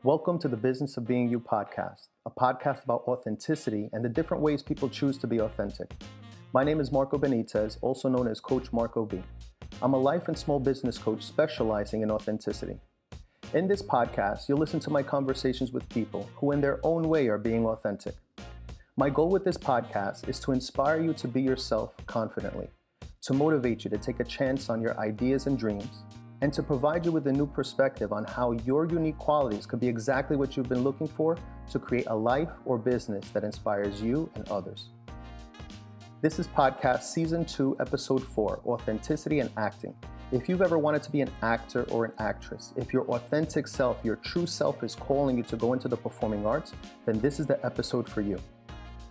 Welcome to the Business of Being You podcast, a podcast about authenticity and the different ways people choose to be authentic. My name is Marco Benitez, also known as Coach Marco B. I'm a life and small business coach specializing in authenticity. In this podcast, you'll listen to my conversations with people who in their own way are being authentic. My goal with this podcast is to inspire you to be yourself confidently, to motivate you to take a chance on your ideas and dreams, and to provide you with a new perspective on how your unique qualities could be exactly what you've been looking for to create a life or business that inspires you and others. This is podcast season 2, episode 4, Authenticity and Acting. If you've ever wanted to be an actor or an actress, if your authentic self, your true self is calling you to go into the performing arts, then this is the episode for you.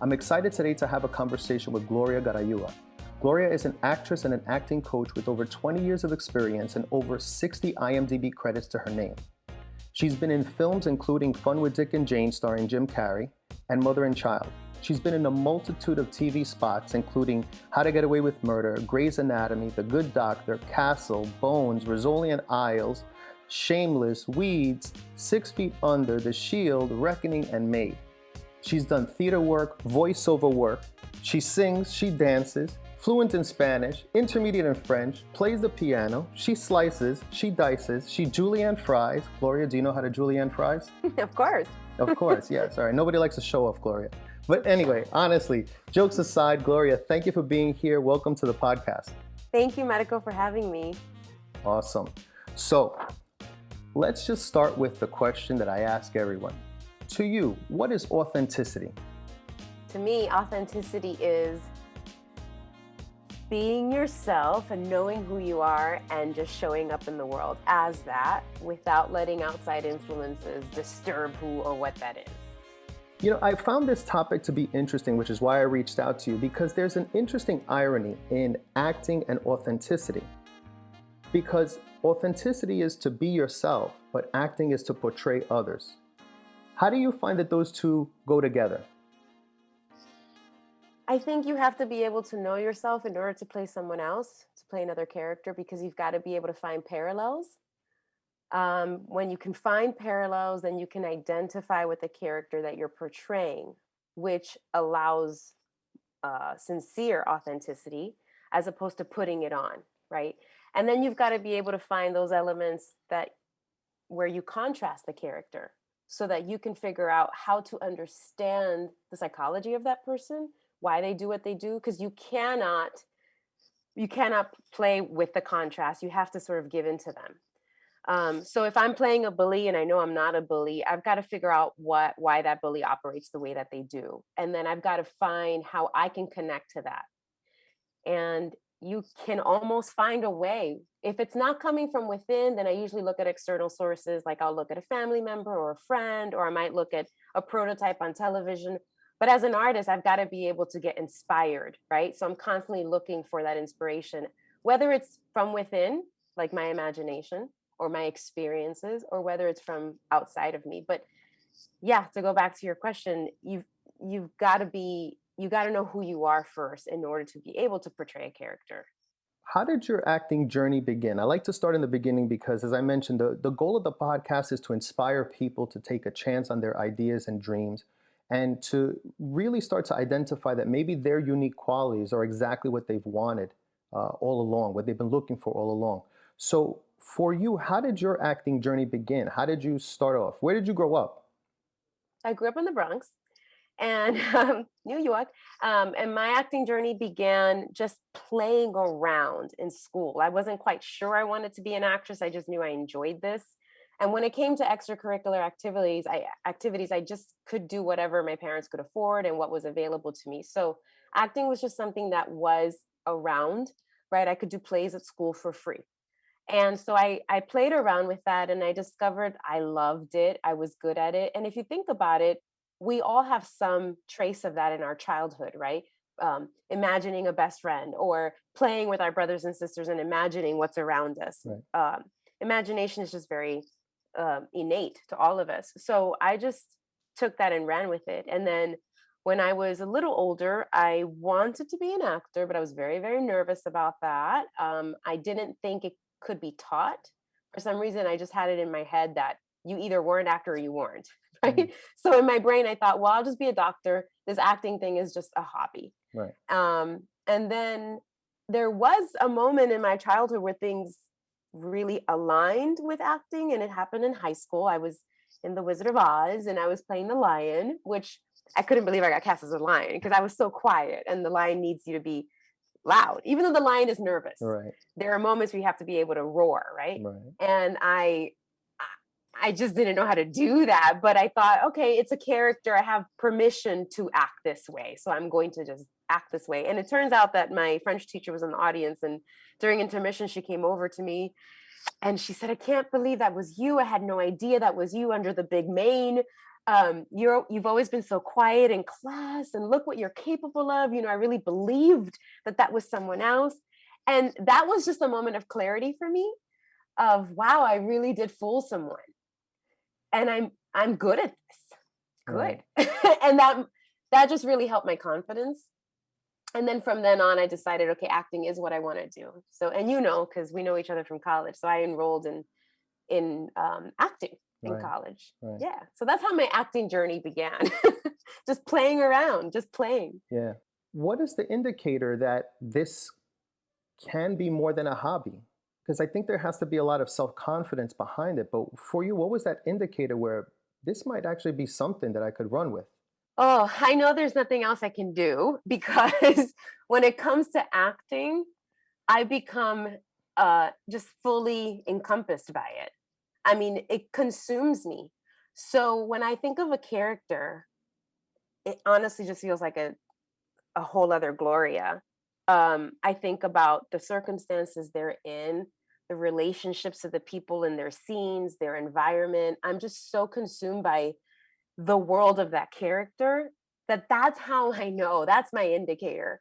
I'm excited today to have a conversation with Gloria Garayua. Gloria is an actress and an acting coach with over 20 years of experience and over 60 IMDb credits to her name. She's been in films including Fun with Dick and Jane starring Jim Carrey and Mother and Child. She's been in a multitude of TV spots including How to Get Away with Murder, Grey's Anatomy, The Good Doctor, Castle, Bones, Rizzoli and Isles, Shameless, Weeds, 6 Feet Under, The Shield, Reckoning, and Made. She's done theater work, voiceover work. She sings, she dances, fluent in Spanish, intermediate in French, plays the piano, she slices, she dices, she julienne fries. Gloria, do you know how to julienne fries? Of course. Of course, yes. All right, nobody likes to show off, Gloria. But anyway, honestly, jokes aside, Gloria, thank you for being here. Welcome to the podcast. Thank you, Medico, for having me. Awesome. So let's just start with the question that I ask everyone. To you, what is authenticity? To me, authenticity is being yourself and knowing who you are and just showing up in the world as that without letting outside influences disturb who or what that is. You know, I found this topic to be interesting, which is why I reached out to you, because there's an interesting irony in acting and authenticity. Because authenticity is to be yourself, but acting is to portray others. How do you find that those two go together? I think you have to be able to know yourself in order to play someone else, to play another character, because you've got to be able to find parallels. When you can find parallels, then you can identify with the character that you're portraying, which allows sincere authenticity as opposed to putting it on, right? And then you've got to be able to find those elements that where you contrast the character so that you can figure out how to understand the psychology of that person, why they do what they do, because you cannot play with the contrast. You have to sort of give into them. So if I'm playing a bully and I know I'm not a bully, I've got to figure out why that bully operates the way that they do. And then I've got to find how I can connect to that. And you can almost find a way. If it's not coming from within, then I usually look at external sources, like I'll look at a family member or a friend, or I might look at a prototype on television. But as an artist, I've got to be able to get inspired, right? So I'm constantly looking for that inspiration, whether it's from within, like my imagination or my experiences, or whether it's from outside of me. But yeah, to go back to your question, you've got to know who you are first in order to be able to portray a character. How did your acting journey begin? I like to start in the beginning because, as I mentioned, the goal of the podcast is to inspire people to take a chance on their ideas and dreams and to really start to identify that maybe their unique qualities are exactly what they've wanted all along, what they've been looking for all along. So for you, how did your acting journey begin? How did you start off? Where did you grow up? I grew up in the Bronx and New York. And my acting journey began just playing around in school. I wasn't quite sure I wanted to be an actress. I just knew I enjoyed this. And when it came to extracurricular activities, I just could do whatever my parents could afford and what was available to me. So acting was just something that was around, right? I could do plays at school for free. And so I played around with that and I discovered I loved it. I was good at it. And if you think about it, we all have some trace of that in our childhood, right? Imagining a best friend or playing with our brothers and sisters and imagining what's around us. Right. Imagination is just very innate to all of us. So I just took that and ran with it. And then when I was a little older, I wanted to be an actor, but I was very, very nervous about that. I didn't think it could be taught. For some reason, I just had it in my head that you either were an actor or you weren't, Mm. right? So in my brain, I thought, well, I'll just be a doctor. This acting thing is just a hobby. Right. And then there was a moment in my childhood where things really aligned with acting, and it happened in high school. I was in The Wizard of Oz, and I was playing the lion, which I couldn't believe I got cast as a lion because I was so quiet, and the lion needs you to be loud, even though the lion is nervous. Right. There are moments where you have to be able to roar, right? Right. And I just didn't know how to do that, but I thought, okay, it's a character. I have permission to act this way, so I'm going to just act this way. And it turns out that my French teacher was in the audience, and during intermission, she came over to me and she said, "I can't believe that was you. I had no idea that was you under the big mane. You've always been so quiet in class, and look what you're capable of. I really believed that was someone else." And that was just a moment of clarity for me of, wow, I really did fool someone, and I'm good at this. Good. Right. And that just really helped my confidence. And then from then on, I decided, okay, acting is what I want to do. So, and because we know each other from college, so I enrolled in acting in Right. college. Right. Yeah. So that's how my acting journey began. Just playing around, just playing. Yeah. What is the indicator that this can be more than a hobby? Because I think there has to be a lot of self-confidence behind it. But for you, what was that indicator where this might actually be something that I could run with? Oh, I know there's nothing else I can do because when it comes to acting, I become just fully encompassed by it. I mean, it consumes me. So when I think of a character, it honestly just feels like a whole other Gloria. I think about the circumstances they're in, the relationships of the people in their scenes, their environment. I'm just so consumed by the world of that character that's how I know, that's my indicator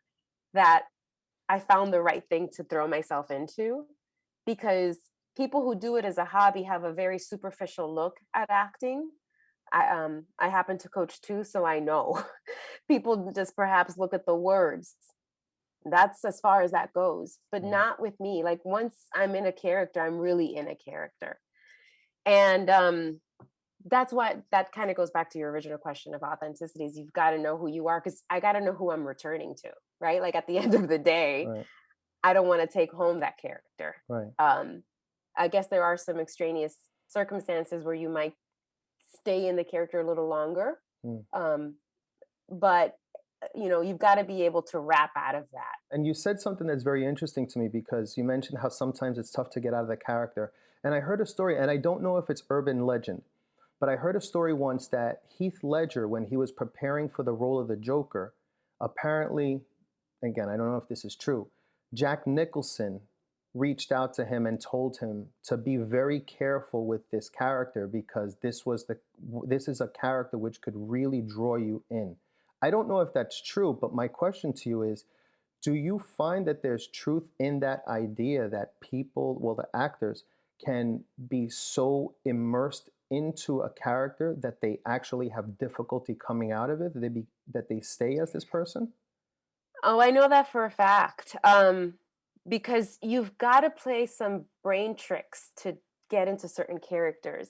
that I found the right thing to throw myself into, because people who do it as a hobby have a very superficial look at acting. I happen to coach too, so I know. People just perhaps look at the words. That's as far as that goes, but Mm. not with me. Like once I'm in a character, I'm really in a character. And that's what that kind of goes back to your original question of authenticity is you've got to know who you are, because I got to know who I'm returning to, right? Like at the end of the day, Right. I don't want to take home that character. Right. I guess there are some extraneous circumstances where you might stay in the character a little longer. Mm. But you've got to be able to wrap out of that. And you said something that's very interesting to me because you mentioned how sometimes it's tough to get out of the character. And I heard a story, and I don't know if it's urban legend, but I heard a story once that Heath Ledger, when he was preparing for the role of the Joker, apparently, again, I don't know if this is true, Jack Nicholson reached out to him and told him to be very careful with this character because this is a character which could really draw you in. I don't know if that's true, but my question to you is, do you find that there's truth in that idea that people, well, the actors, can be so immersed into a character that they actually have difficulty coming out of it, that they stay as this person? Oh, I know that for a fact. Because you've got to play some brain tricks to get into certain characters.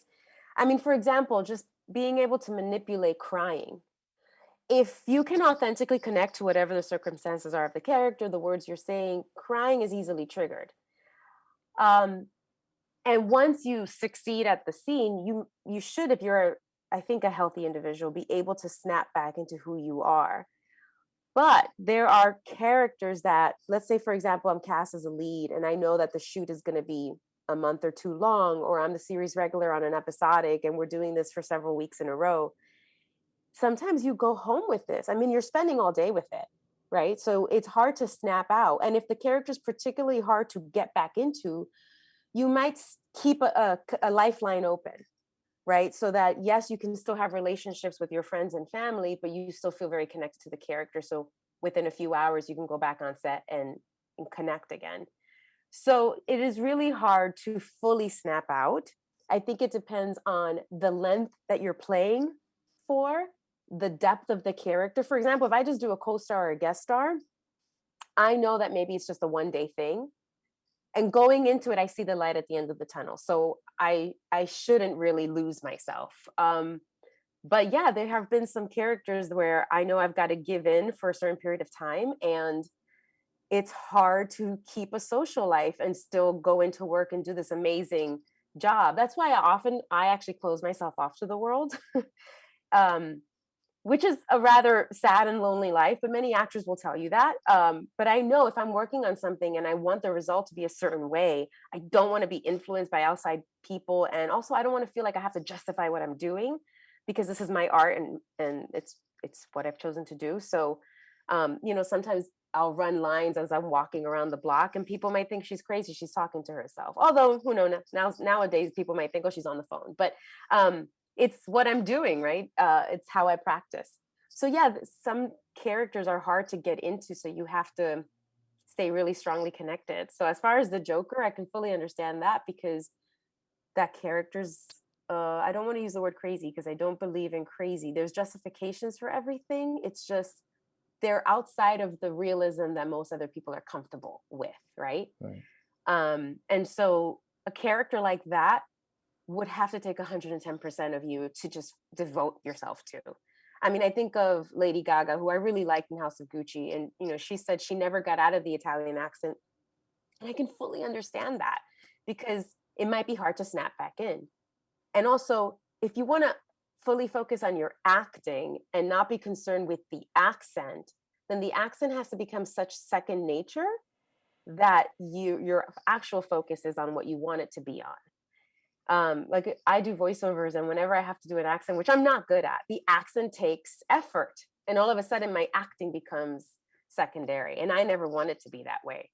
I mean, for example, just being able to manipulate crying. If you can authentically connect to whatever the circumstances are of the character, the words you're saying, crying is easily triggered. Um, and once you succeed at the scene, you should, if you're, I think, a healthy individual, be able to snap back into who you are. But there are characters that, let's say, for example, I'm cast as a lead and I know that the shoot is going to be a month or two long, or I'm the series regular on an episodic and we're doing this for several weeks in a row. Sometimes you go home with this. I mean, you're spending all day with it, right? So it's hard to snap out. And if the character is particularly hard to get back into, you might keep a lifeline open, right? So that, yes, you can still have relationships with your friends and family, but you still feel very connected to the character. So within a few hours, you can go back on set and connect again. So it is really hard to fully snap out. I think it depends on the length that you're playing for, the depth of the character. For example, if I just do a co-star or a guest star, I know that maybe it's just a one-day thing. and going into it, I see the light at the end of the tunnel. So I shouldn't really lose myself. But yeah, there have been some characters where I know I've got to give in for a certain period of time, and it's hard to keep a social life and still go into work and do this amazing job. That's why I actually close myself off to the world. um, which is a rather sad and lonely life, but many actors will tell you that. But I know if I'm working on something and I want the result to be a certain way, I don't want to be influenced by outside people. And also I don't want to feel like I have to justify what I'm doing, because this is my art, and it's what I've chosen to do. So sometimes I'll run lines as I'm walking around the block, and people might think she's crazy, she's talking to herself. Although who knows, nowadays people might think, oh, she's on the phone. But it's what I'm doing, right? It's how I practice. So yeah, some characters are hard to get into, so you have to stay really strongly connected. So as far as the Joker, I can fully understand that, because that character's I don't want to use the word crazy, because I don't believe in crazy. There's justifications for everything. It's just they're outside of the realism that most other people are comfortable with, right? Right. And so a character like that would have to take 110% of you to just devote yourself to. I mean, I think of Lady Gaga, who I really liked in House of Gucci, and she said she never got out of the Italian accent, and I can fully understand that, because it might be hard to snap back in. And also, if you want to fully focus on your acting and not be concerned with the accent, then the accent has to become such second nature that your actual focus is on what you want it to be on. Like I do voiceovers, and whenever I have to do an accent, which I'm not good at, the accent takes effort, and all of a sudden my acting becomes secondary, and I never want it to be that way.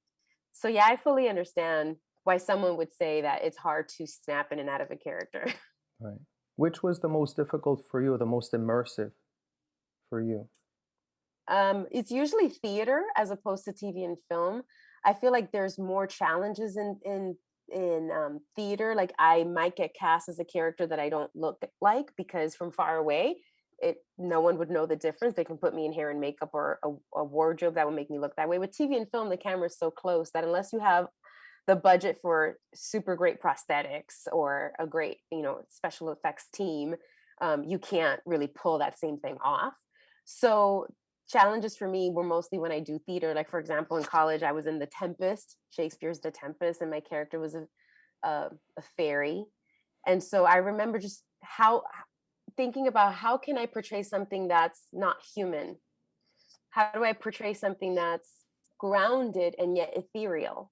So yeah, I fully understand why someone would say that it's hard to snap in and out of a character. Right. Which was the most difficult for you, or the most immersive for you? It's usually theater as opposed to TV and film. I feel like there's more challenges in theater. Like I might get cast as a character that I don't look like, because from far away, no one would know the difference. They can put me in hair and makeup, or a wardrobe that would make me look that way. With TV and film, the camera's so close that unless you have the budget for super great prosthetics or a great special effects team, you can't really pull that same thing off. So challenges for me were mostly when I do theater. Like for example, in college I was in The Tempest, Shakespeare's The Tempest, and my character was a fairy. And so I remember just thinking about, how can I portray something that's not human? How do I portray something that's grounded and yet ethereal?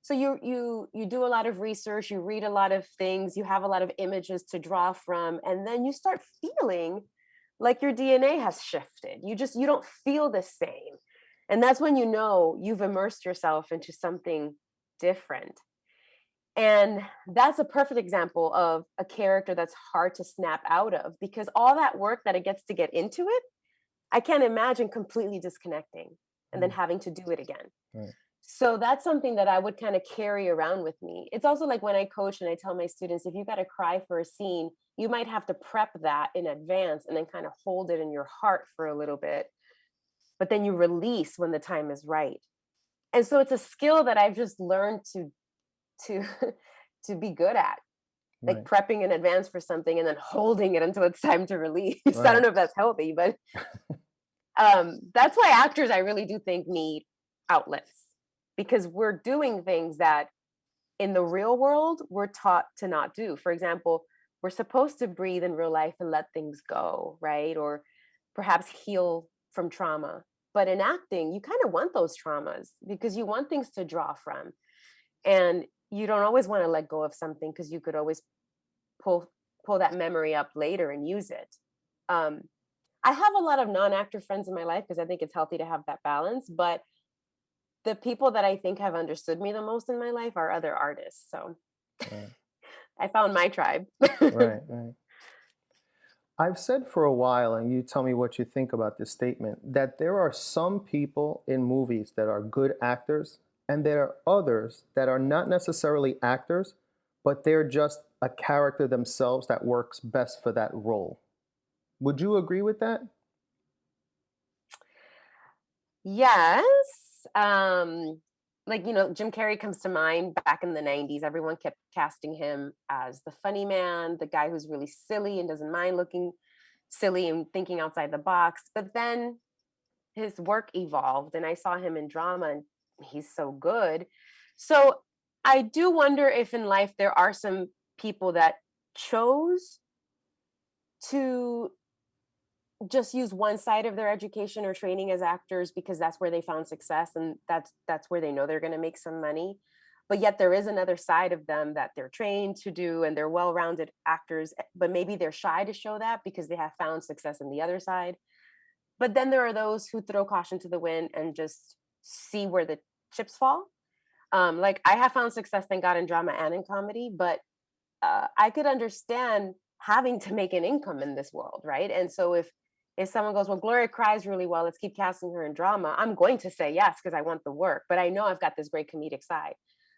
So you do a lot of research, you read a lot of things, you have a lot of images to draw from, and then you start feeling like your DNA has shifted. You don't feel the same. And that's when you've immersed yourself into something different. And that's a perfect example of a character that's hard to snap out of, because all that work that it gets to get into it, I can't imagine completely disconnecting and then having to do it again. Right. So that's something that I would kind of carry around with me. It's also like when I coach and I tell my students, if you got to cry for a scene, you might have to prep that in advance and then kind of hold it in your heart for a little bit, but then you release when the time is right. And so it's a skill that I've just learned to to be good at, like Right. prepping in advance for something and then holding it until it's time to release. I Right. don't know if that's healthy, but that's why actors, I really do think, need outlets, because we're doing things that in the real world we're taught to not do. For example, we're supposed to breathe in real life and let things go, right? Or perhaps heal from trauma. But in acting, you kind of want those traumas because you want things to draw from. And you don't always want to let go of something, because you could always pull that memory up later and use it. Um, I have a lot of non-actor friends in my life, because I think it's healthy to have that balance. But the people that I think have understood me the most in my life are other artists. So Right. I found my tribe. Right. Right. I've said for a while, and you tell me what you think about this statement, that there are some people in movies that are good actors, and there are others that are not necessarily actors, but they're just a character themselves that works best for that role. Would you agree with that? Yes. like, Jim Carrey comes to mind. Back in the 90s, everyone kept casting him as the funny man, the guy who's really silly and doesn't mind looking silly and thinking outside the box. But then his work evolved, and I saw him in drama, and he's so good. So I do wonder if in life there are some people that chose to just use one side of their education or training as actors because that's where they found success, and that's where they know they're going to make some money. But yet there is another side of them that they're trained to do, and they're well-rounded actors, but maybe they're shy to show that because they have found success in the other side. But then there are those who throw caution to the wind and just see where the chips fall. Like, I have found success, thank God, in drama and in comedy, but I could understand having to make an income in this world, right? And so if someone goes, well, Gloria cries really well, let's keep casting her in drama, I'm going to say yes because I want the work, but I know I've got this great comedic side.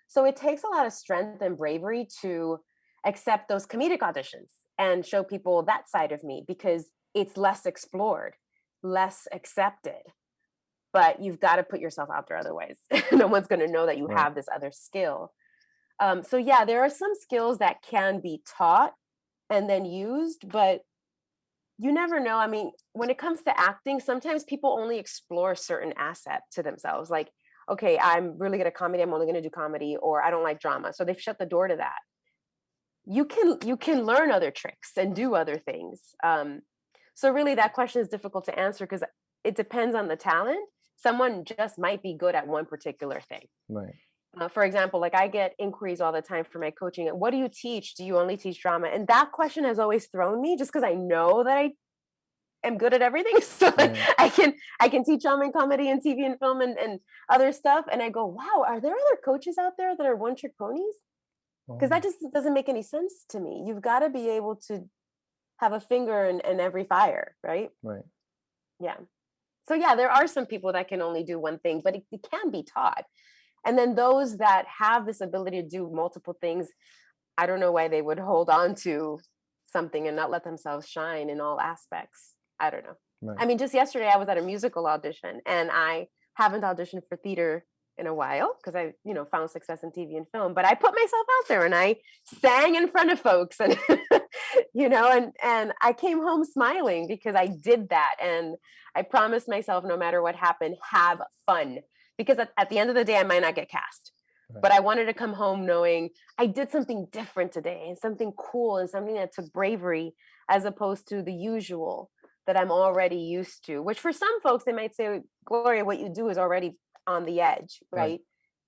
So it takes a lot of strength and bravery to accept those comedic auditions and show people that side of me because it's less explored, less accepted. But you've got to put yourself out there otherwise. No one's going to know that you Right. have this other skill. So yeah, there are some skills that can be taught and then used, but you never know. I mean, when it comes to acting, sometimes people only explore a certain asset to themselves. Like, okay, I'm really good at comedy, I'm only going to do comedy, or I don't like drama. So they've shut the door to that. You can learn other tricks and do other things. So really that question is difficult to answer because it depends on the talent. Someone just might be good at one particular thing. Right. For example, like I get inquiries all the time for my coaching. What do you teach? Do you only teach drama? And that question has always thrown me just because I know that I am good at everything. So like, Right. I can teach drama and comedy and TV and film and other stuff. And I go, wow, are there other coaches out there that are one trick ponies? Because that Oh, just doesn't make any sense to me. You've got to be able to have a finger in every fire, right? right. Yeah. So yeah, there are some people that can only do one thing, but it can be taught. And then those that have this ability to do multiple things, I don't know why they would hold on to something and not let themselves shine in all aspects. I don't know. Right. I mean, just yesterday I was at a musical audition, and I haven't auditioned for theater in a while because I, found success in TV and film, but I put myself out there and I sang in front of folks and and I came home smiling because I did that, and I promised myself no matter what happened, have fun, because at the end of the day I might not get cast. Right. But I wanted to come home knowing I did something different today and something cool and something that took bravery as opposed to the usual that I'm already used to, which for some folks, they might say, Gloria, what you do is already on the edge, Right. right?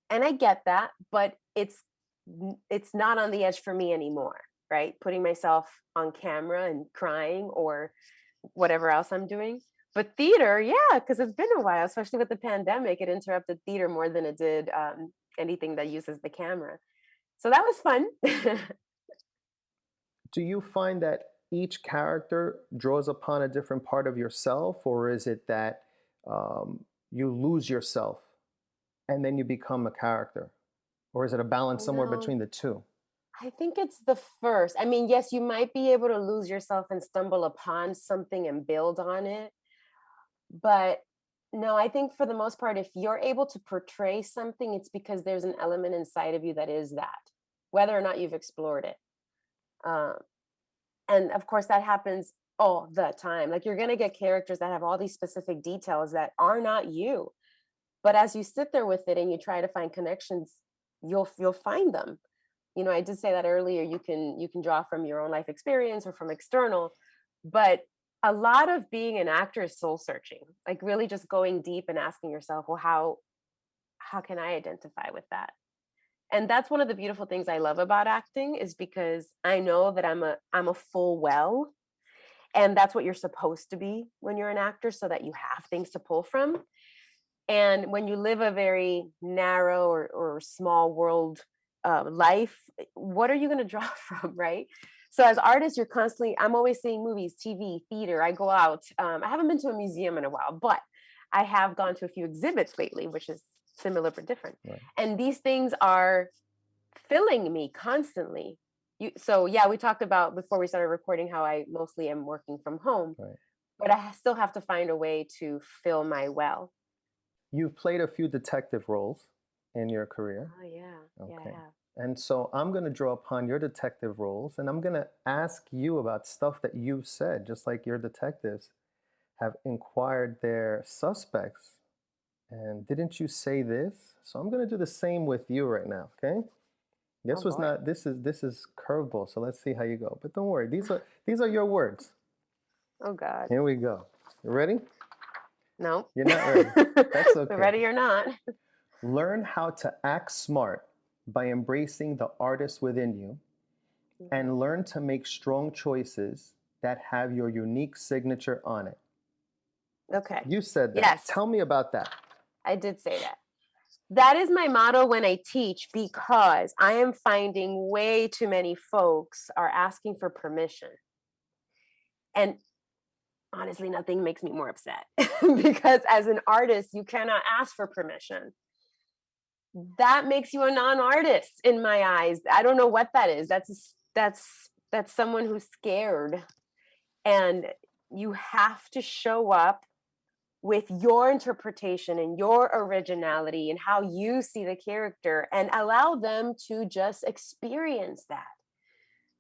And I get that, but it's not on the edge for me anymore, right? Putting myself on camera and crying or whatever else I'm doing. But theater, yeah, because it's been a while, especially with the pandemic, it interrupted theater more than it did anything that uses the camera. So that was fun. Do you find that each character draws upon a different part of yourself, or is it that you lose yourself and then you become a character? Or is it a balance somewhere No, between the two? I think it's the first. I mean, yes, you might be able to lose yourself and stumble upon something and build on it. But no, I think for the most part, if you're able to portray something, it's because there's an element inside of you that is that, whether or not you've explored it. Um, and of course, that happens all the time. Like, you're going to get characters that have all these specific details that are not you. But as you sit there with it and you try to find connections, you'll find them. I did say that earlier. You can draw from your own life experience or from external, but a lot of being an actor is soul searching, like really just going deep and asking yourself, well, how can I identify with that? And that's one of the beautiful things I love about acting, is because I know that I'm a full well, and that's what you're supposed to be when you're an actor, so that you have things to pull from. And when you live a very narrow or small world life, what are you going to draw from, right? So as artists, I'm always seeing movies, TV, theater. I go out. I haven't been to a museum in a while, but I have gone to a few exhibits lately, which is similar but different. Right. And these things are filling me constantly. So yeah, we talked about before we started recording how I mostly am working from home, Right. but I still have to find a way to fill my well. You've played a few detective roles. in your career? Oh yeah. Yeah, I Okay. have. And so I'm going to draw upon your detective roles and I'm going to ask you about stuff that you've said, just like your detectives have inquired their suspects. And didn't you say this? So I'm going to do the same with you right now, okay? Oh This was boy. not this is curveball, so let's see how you go. But don't worry, these are your words. Oh God. Here we go. You ready? No. You're not ready. That's okay. Ready or not. Learn how to act smart by embracing the artist within you Mhm. and learn to make strong choices that have your unique signature on it. Okay. You said that. Yes, Tell me about that. I did say that. That is my motto when I teach because I am finding way too many folks are asking for permission. And honestly, nothing makes me more upset because as an artist, you cannot ask for permission. That makes you a non-artist in my eyes. I don't know what that is. That's someone who's scared. And you have to show up with your interpretation and your originality and how you see the character and allow them to just experience that.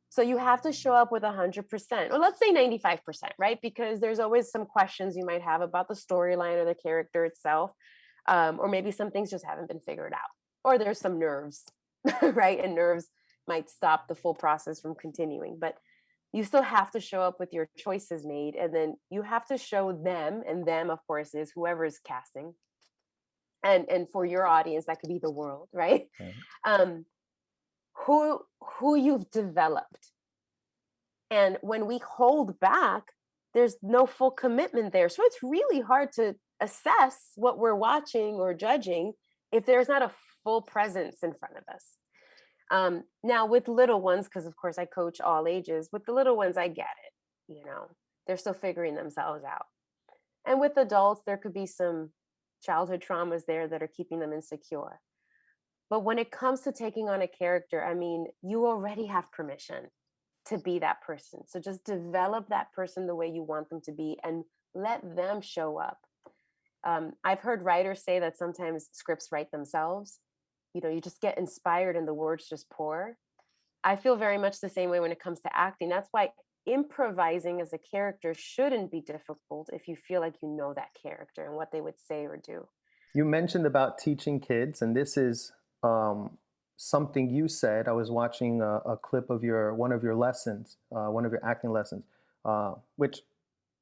So you have to show up with 100%, or let's say 95%, right? Because there's always some questions you might have about the storyline or the character itself, or maybe some things just haven't been figured out, or there's some nerves, right? And nerves might stop the full process from continuing. But you still have to show up with your choices made, and then you have to show them, and them, of course, is whoever is casting, and for your audience, that could be the world, right? Right. Um, who you've developed. And when we hold back, there's no full commitment there. So it's really hard to assess what we're watching or judging if there's not a full presence in front of us. Now, with little ones, because of course I coach all ages, with the little ones, I get it. They're still figuring themselves out. And with adults, there could be some childhood traumas there that are keeping them insecure. But when it comes to taking on a character, I mean, you already have permission to be that person. So just develop that person the way you want them to be and let them show up. I've heard writers say that sometimes scripts write themselves. You just get inspired and the words just pour. I feel very much the same way when it comes to acting. That's why improvising as a character shouldn't be difficult if you feel like you know that character and what they would say or do. You mentioned about teaching kids, and this is um, something you said. I was watching a clip of your one of your lessons, one of your acting lessons, which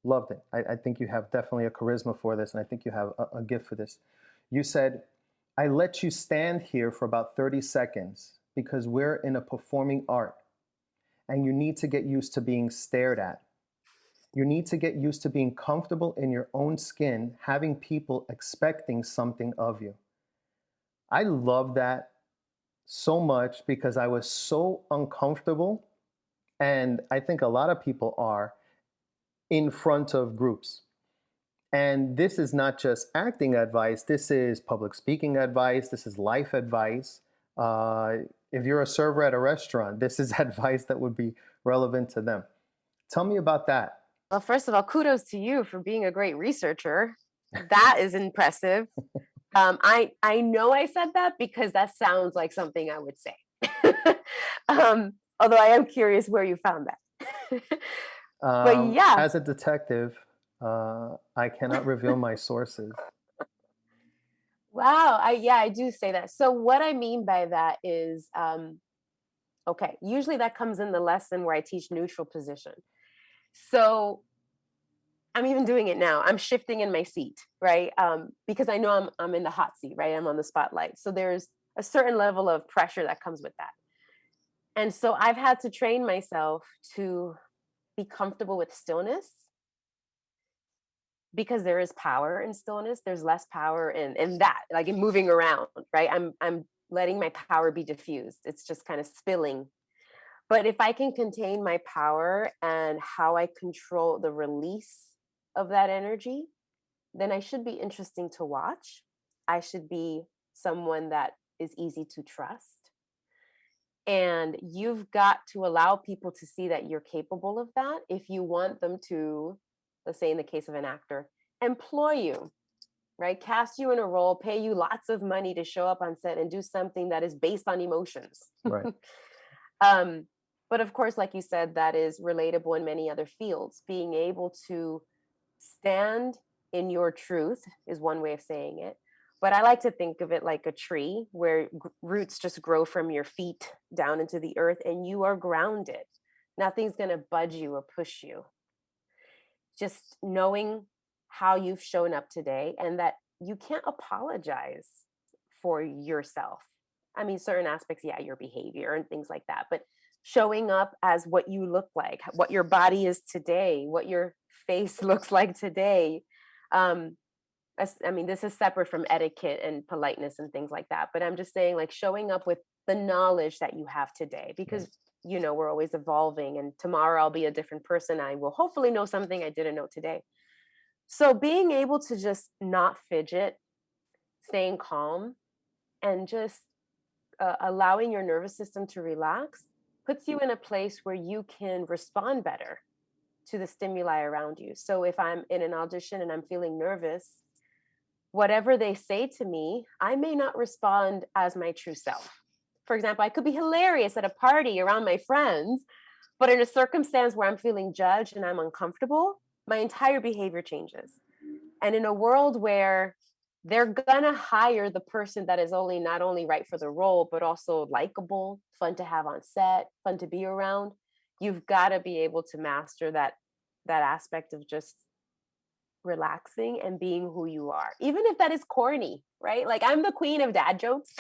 loved it. I think you have definitely a charisma for this, and I think you have a gift for this. You said, "I let you stand here for about 30 seconds because we're in a performing art, and you need to get used to being stared at. You need to get used to being comfortable in your own skin, having people expecting something of you." I love that so much because I was so uncomfortable, and I think a lot of people are in front of groups. And this is not just acting advice, this is public speaking advice, this is life advice. Uh, if you're a server at a restaurant, this is advice that would be relevant to them. Tell me about that. Well, first of all, kudos to you for being a great researcher. That is impressive. I know I said that because that sounds like something I would say. Although I am curious where you found that. But yeah, As a detective, I cannot reveal my sources. wow. I do say that. So what I mean by that is, okay, usually that comes in the lesson where I teach neutral position. So I'm even doing it now. I'm shifting in my seat, right? Because I know I'm in the hot seat, right? I'm on the spotlight. So there's a certain level of pressure that comes with that. And so I've had to train myself to be comfortable with stillness because there is power in stillness. There's less power in that, like in moving around, right? I'm letting my power be diffused. It's just kind of spilling. But if I can contain my power and how I control the release of that energy, then I should be interesting to watch. I should be someone that is easy to trust. And you've got to allow people to see that you're capable of that if you want them to, let's say in the case of an actor, employ you, right? Cast you in a role, pay you lots of money to show up on set and do something that is based on emotions. Right. um, but of course, like you said, that is relatable in many other fields. Being able to stand in your truth is one way of saying it. But I like to think of it like a tree where roots just grow from your feet down into the earth and you are grounded. Nothing's going to budge you or push you. Just knowing how you've shown up today and that you can't apologize for yourself. I mean, certain aspects, yeah, your behavior and things like that, but showing up as what you look like, what your body is today, what your face looks like today. Um, I mean, this is separate from etiquette and politeness and things like that, but I'm just saying, like, showing up with the knowledge that you have today, because we're always evolving, and tomorrow I'll be a different person. I will hopefully know something I didn't know today. So being able to just not fidget, staying calm, and just allowing your nervous system to relax puts you in a place where you can respond better to the stimuli around you. So if I'm in an audition and I'm feeling nervous, whatever they say to me, I may not respond as my true self. For example, I could be hilarious at a party around my friends, but in a circumstance where I'm feeling judged and I'm uncomfortable, my entire behavior changes. And in a world where they're gonna hire the person that is only not only right for the role, but also likable, fun to have on set, fun to be around, you've got to be able to master that aspect of just relaxing and being who you are, even if that is corny, right? Like, I'm the queen of dad jokes.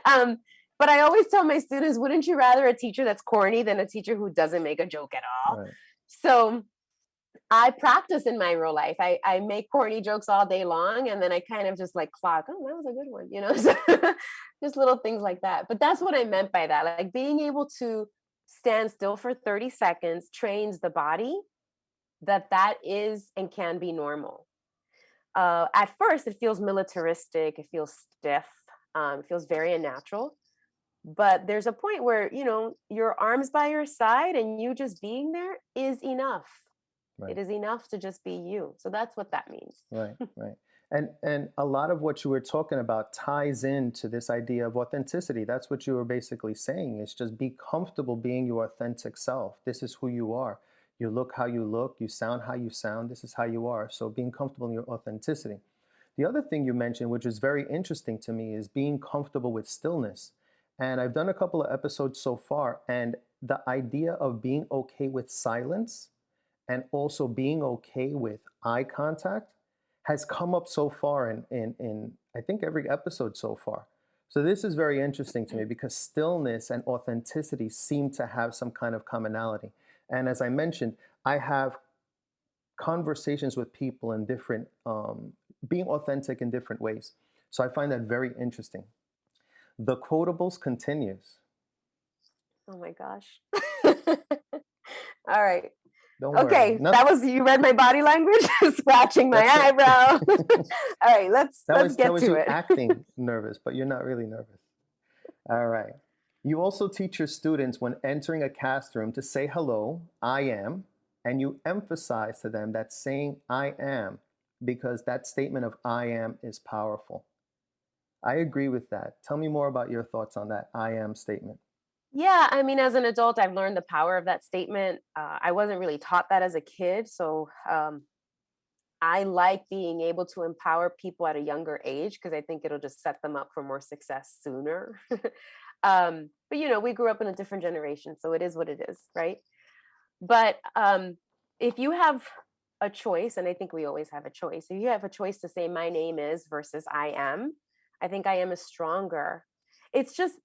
um, but I always tell my students, wouldn't you rather a teacher that's corny than a teacher who doesn't make a joke at all? Right. So I practice in my real life. I make corny jokes all day long, and then I kind of just like clock, oh, that was a good one, So just little things like that. But that's what I meant by that. Like, being able to stand still for 30 seconds trains the body that is and can be normal. At first, it feels militaristic, it feels stiff, it feels very unnatural. But there's a point where, your arms by your side and you just being there is enough. Right. It is enough to just be you. So that's what that means. Right, right. And a lot of what you were talking about ties into this idea of authenticity. That's what you were basically saying, is just be comfortable being your authentic self. This is who you are. You look how you look, you sound how you sound. This is how you are. So being comfortable in your authenticity. The other thing you mentioned, which is very interesting to me, is being comfortable with stillness. And I've done a couple of episodes so far, and the idea of being okay with silence and also being okay with eye contact has come up so far in I think every episode so far. So this is very interesting to me because stillness and authenticity seem to have some kind of commonality. And as I mentioned, I have conversations with people in different, being authentic in different ways. So I find that very interesting. The quotables continues. Oh my gosh. All right. Don't worry. Okay, that was, you read my body language, scratching my eyebrow. All right, let's get to you it. acting nervous, but you're not really nervous. All right. You also teach your students when entering a cast room to say hello, I am, and you emphasize to them that saying I am, because that statement of I am is powerful. I agree with that. Tell me more about your thoughts on that I am statement. Yeah, I mean, as an adult, I've learned the power of that statement. I wasn't really taught that as a kid. So I like being able to empower people at a younger age because I think it'll just set them up for more success sooner. But we grew up in a different generation, so it is what it is, right? But if you have a choice, and I think we always have a choice, if you have a choice to say my name is versus I am, I think I am is stronger. It's just,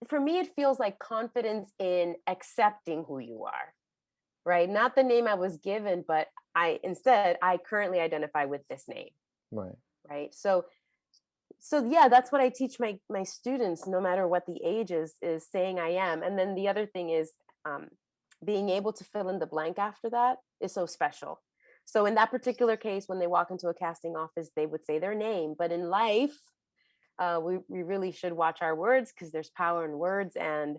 for me, it feels like confidence in accepting who you are, right? Not the name I was given, but I currently identify with this name. Right. So yeah, that's what I teach my students, no matter what the age is saying I am. And then the other thing is being able to fill in the blank after that is so special. So in that particular case, when they walk into a casting office, they would say their name. But in life, we really should watch our words because there's power in words. And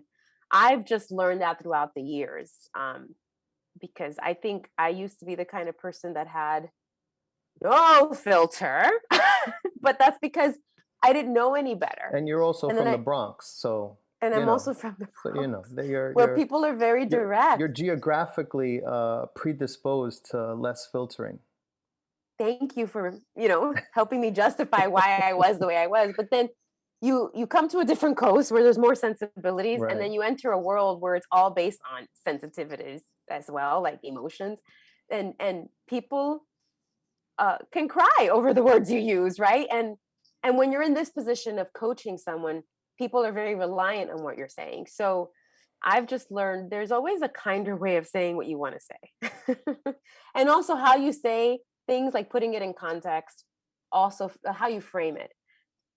I've just learned that throughout the years, because I think I used to be the kind of person that had no filter. But that's because I didn't know any better. And you're also And then from the Bronx, so I'm also from the so Bronx, that where people are very you're direct. geographically predisposed to less filtering. Thank you for, helping me justify why I was the way I was. But then you come to a different coast where there's more sensibilities, and Right. then you enter a world where it's all based on sensitivities as well, like emotions. And people can cry over the words you use, right? And when you're in this position of coaching someone, people are very reliant on what you're saying. So I've just learned there's always a kinder way of saying what you want to say. And also how you say things, like putting it in context, also how you frame it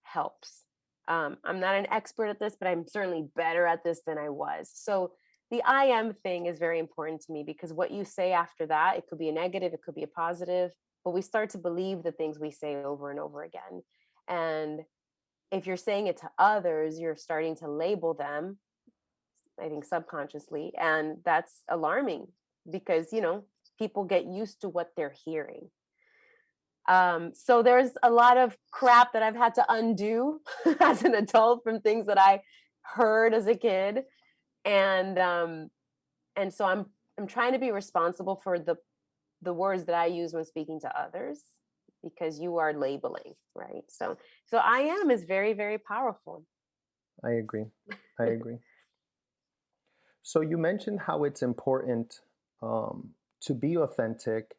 helps. I'm not an expert at this, but I'm certainly better at this than I was. So the I am thing is very important to me, because what you say after that, it could be a negative, it could be a positive, but we start to believe the things we say over and over again. And if you're saying it to others, you're starting to label them, I think subconsciously. And that's alarming because, people get used to what they're hearing. So there's a lot of crap that I've had to undo as an adult from things that I heard as a kid. And so I'm trying to be responsible for the words that I use when speaking to others, because you are labeling, right? So I am is very, very powerful. I agree. I agree. So you mentioned how it's important to be authentic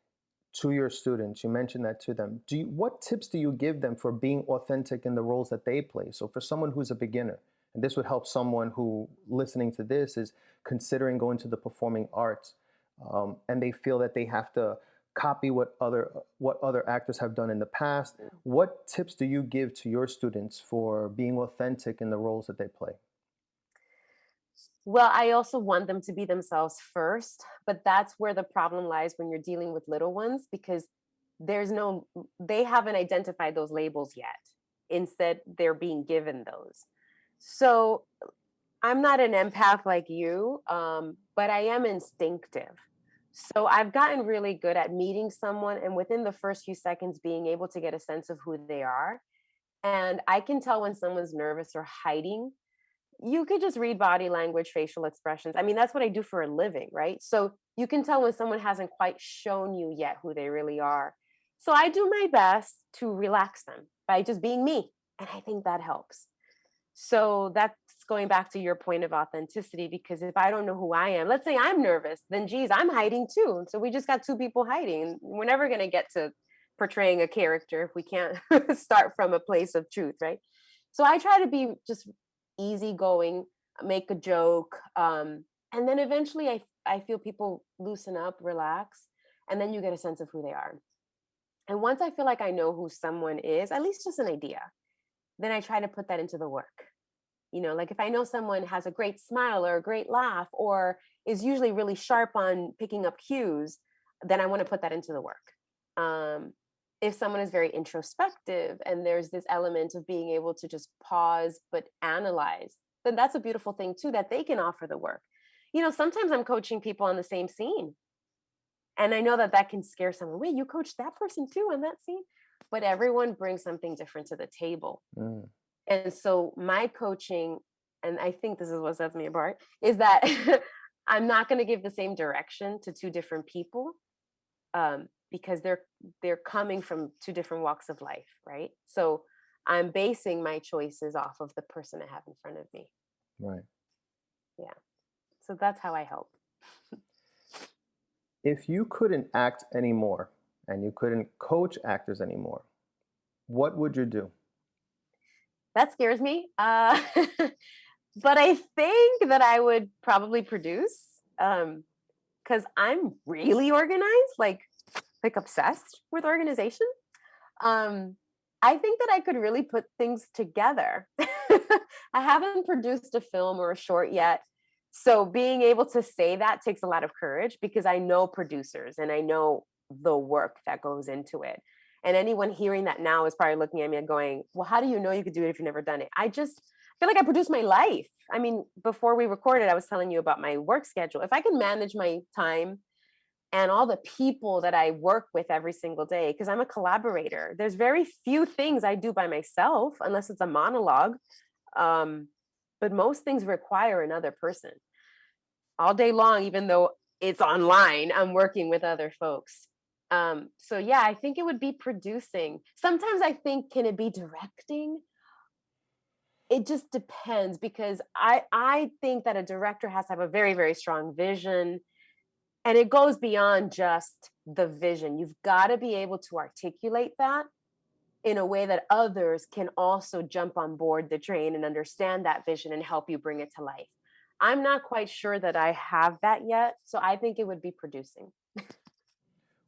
to your students. You mentioned that to them. What tips do you give them for being authentic in the roles that they play? So for someone who's a beginner, and this would help someone who listening to this is considering going to the performing arts, and they feel that they have to copy what other actors have done in the past. What tips do you give to your students for being authentic in the roles that they play? Well, I also want them to be themselves first, but that's where the problem lies when you're dealing with little ones, because they haven't identified those labels yet. Instead, they're being given those. So I'm not an empath like you, but I am instinctive. So I've gotten really good at meeting someone and within the first few seconds being able to get a sense of who they are. And I can tell when someone's nervous or hiding. You could just read body language, facial expressions. I mean, that's what I do for a living, right? So you can tell when someone hasn't quite shown you yet who they really are. So I do my best to relax them by just being me. And I think that helps. So that's going back to your point of authenticity, because if I don't know who I am, let's say I'm nervous, then geez, I'm hiding too. So we just got two people hiding. We're never going to get to portraying a character if we can't start from a place of truth, right? So I try to be just easygoing, make a joke, and then eventually I feel people loosen up, relax, and then you get a sense of who they are. And once I feel like I know who someone is, at least just an idea, then I try to put that into the work. Like if I know someone has a great smile or a great laugh or is usually really sharp on picking up cues, then I want to put that into the work. If someone is very introspective and there's this element of being able to just pause but analyze, then that's a beautiful thing too, that they can offer the work. Sometimes I'm coaching people on the same scene, and I know that that can scare someone. Wait, you coached that person too on that scene? But everyone brings something different to the table. Mm. And so my coaching, and I think this is what sets me apart, is that I'm not going to give the same direction to two different people, because they're coming from two different walks of life, right? So I'm basing my choices off of the person I have in front of me. Right. Yeah. So that's how I help. If you couldn't act anymore and you couldn't coach actors anymore, what would you do? That scares me. But I think that I would probably produce, because I'm really organized, like obsessed with organization. Um, I think that I could really put things together. I haven't produced a film or a short yet. So being able to say that takes a lot of courage, because I know producers and I know the work that goes into it. And anyone hearing that now is probably looking at me and going, well, how do you know you could do it if you've never done it? I just feel like I produce my life. I mean, before we recorded, I was telling you about my work schedule. If I can manage my time and all the people that I work with every single day, because I'm a collaborator. There's very few things I do by myself, unless it's a monologue. Um, but most things require another person all day long, even though it's online, I'm working with other folks. So yeah, I think it would be producing. Sometimes I think, can it be directing? It just depends, because I think that a director has to have a very, very strong vision, and it goes beyond just the vision. You've got to be able to articulate that in a way that others can also jump on board the train and understand that vision and help you bring it to life. I'm not quite sure that I have that yet, so I think it would be producing.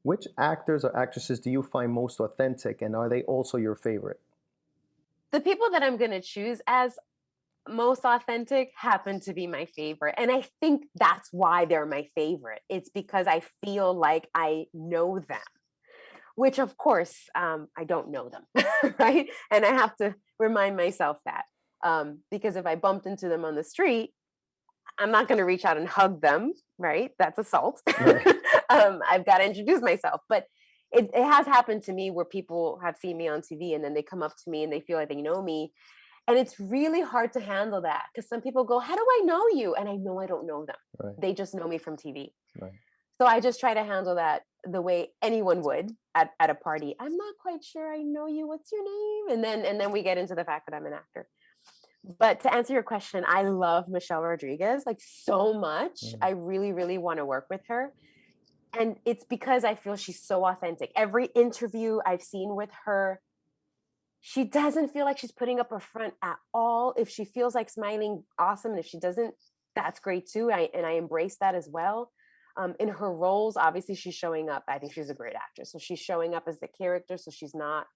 Which actors or actresses do you find most authentic, and are they also your favorite? The people that I'm going to choose as most authentic happen to be my favorite. And I think that's why they're my favorite. It's because I feel like I know them, which of course, I don't know them, right? And I have to remind myself that, because if I bumped into them on the street, I'm not going to reach out and hug them, right? That's assault. Right. I've got to introduce myself. But it has happened to me where people have seen me on TV and then they come up to me and they feel like they know me. And it's really hard to handle that, because some people go, "How do I know you?" And I know I don't know them. Right. They just know me from TV. Right. So I just try to handle that the way anyone would at a party. "I'm not quite sure I know you. What's your name?" And then we get into the fact that I'm an actor. But to answer your question, I love Michelle Rodriguez like so much. Mm. I really, really want to work with her. And it's because I feel she's so authentic. Every interview I've seen with her, she doesn't feel like she's putting up a front at all. If she feels like smiling, awesome. And if she doesn't, that's great too. I embrace that as well. In her roles, obviously she's showing up. I think she's a great actress. So she's showing up as the character. So she's not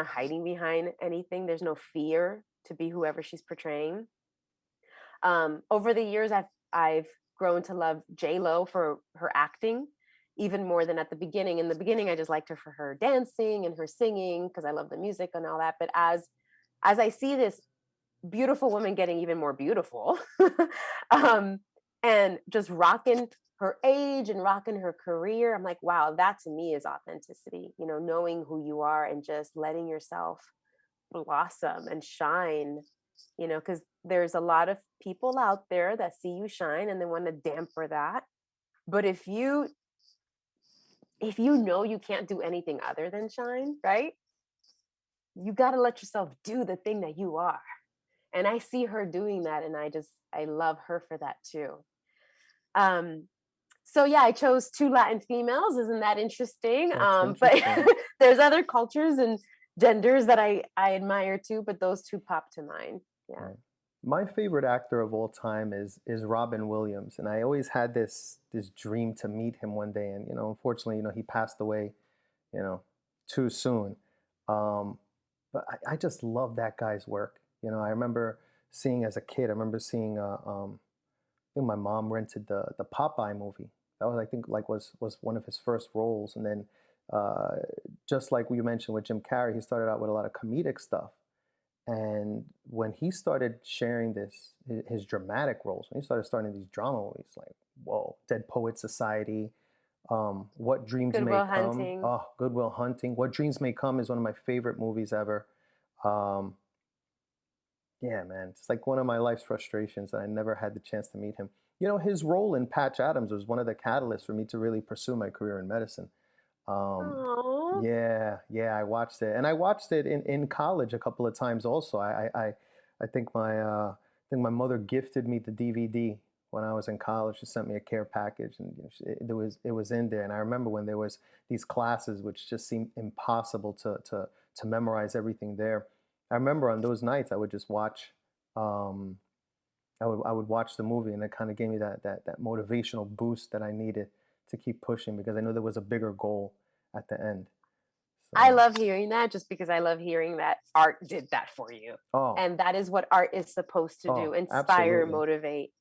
hiding behind anything. There's no fear to be whoever she's portraying. Over the years, I've grown to love J Lo for her acting even more than at the beginning. In the beginning, I just liked her for her dancing and her singing because I love the music and all that. But as I see this beautiful woman getting even more beautiful, um, and just rocking her age and rocking her career, I'm like, wow, that to me is authenticity. Knowing who you are and just letting yourself blossom and shine. Because there's a lot of people out there that see you shine and they want to damper that. But if you know you can't do anything other than shine, right? You got to let yourself do the thing that you are. And I see her doing that, and I love her for that too. So yeah, I chose two Latin females. Isn't that interesting? That's But interesting. there's other cultures and genders that I admire too, but those two pop to mind. Yeah. Right. My favorite actor of all time is Robin Williams, and I always had this dream to meet him one day. And unfortunately, he passed away, you know, too soon. Um, but I just love that guy's work. I remember seeing as a kid. I remember seeing. I think my mom rented the Popeye movie. That was, I think, like was one of his first roles, and then uh, just like we mentioned with Jim Carrey, he started out with a lot of comedic stuff. And when he started sharing his dramatic roles, when he starting these drama movies, like, whoa, Dead Poet Society, What Dreams Good May Will Come, Hunting. oh, Good Will Hunting, What Dreams May Come is one of my favorite movies ever. Um, yeah, man, it's like one of my life's frustrations, and I never had the chance to meet him. His role in Patch Adams was one of the catalysts for me to really pursue my career in medicine. Um, Oh, yeah, yeah, I watched it, and I watched it in college a couple of times. Also, I think my mother gifted me the DVD when I was in college. She sent me a care package, and it was in there. And I remember when there was these classes which just seemed impossible to memorize everything there. I remember on those nights I would just watch. Um, I would watch the movie, and it kind of gave me that motivational boost that I needed to keep pushing because I knew there was a bigger goal at the end. I So, love hearing that, just because I love hearing that art did that for you. oh, And that is what art is supposed to do: oh, inspire, absolutely, motivate.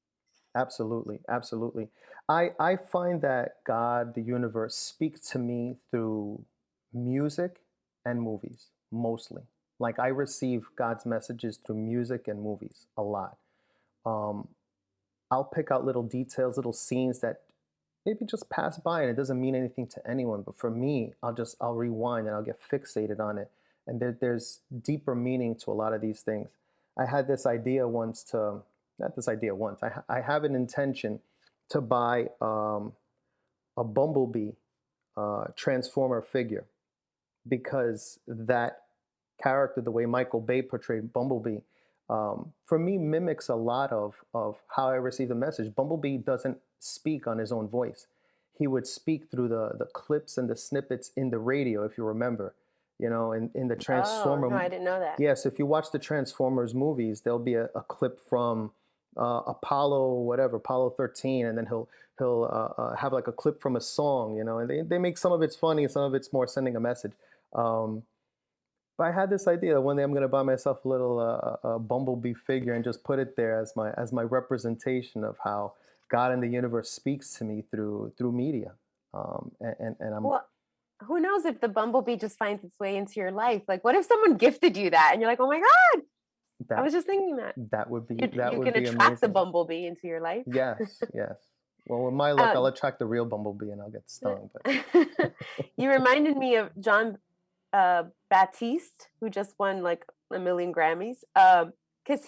absolutely, absolutely. I find that God, the universe, speaks to me through music and movies mostly. Like I receive God's messages through music and movies a lot. Um, I'll pick out little details, little scenes that maybe just pass by and it doesn't mean anything to anyone. But for me, I'll rewind and I'll get fixated on it. And there's deeper meaning to a lot of these things. I had this idea once to, not this idea once, I have an intention to buy a bumblebee transformer figure, because that character, the way Michael Bay portrayed Bumblebee, for me mimics a lot of how I receive the message. Bumblebee doesn't speak on his own voice. He would speak through the clips and the snippets in the radio, if you remember. In the Oh, no, Transformer. I didn't know that. Yes, if you watch the Transformers movies, there'll be a clip from Apollo, whatever, Apollo 13, and then he'll have like a clip from a song, and they make some of it's funny, some of it's more sending a message. Um, but I had this idea that one day I'm going to buy myself a little bumblebee figure and just put it there as my representation of how God in the universe speaks to me through media. And I'm Well, who knows if the bumblebee just finds its way into your life? Like, what if someone gifted you that and you're like, oh my God, I that was just thinking that. that You would can be attract the amazing. bumblebee into your life. Yes, yes. Well, with my luck, I'll Um, attract the real bumblebee and I'll get stung. But you reminded me of John Baptiste, who just won like a million Grammys. Because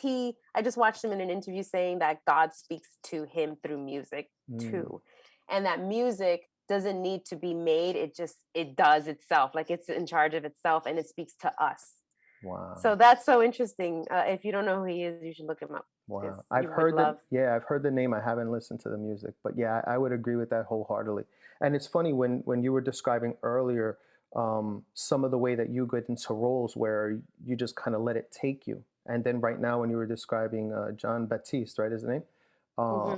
I just watched him in an interview saying that God speaks to him through music mm, too, and that music doesn't need to be made. It does itself, like it's in charge of itself, and it speaks to us. So wow. that's so interesting. If you don't know who he is, you should look him up because Wow. you would love. I've heard the name. I haven't listened to the music, but yeah, I would agree with that wholeheartedly. And it's funny when you were describing earlier some of the way that you get into roles where you just kind of let it take you. And then right now, when you were describing John Baptiste, right, his name, uh,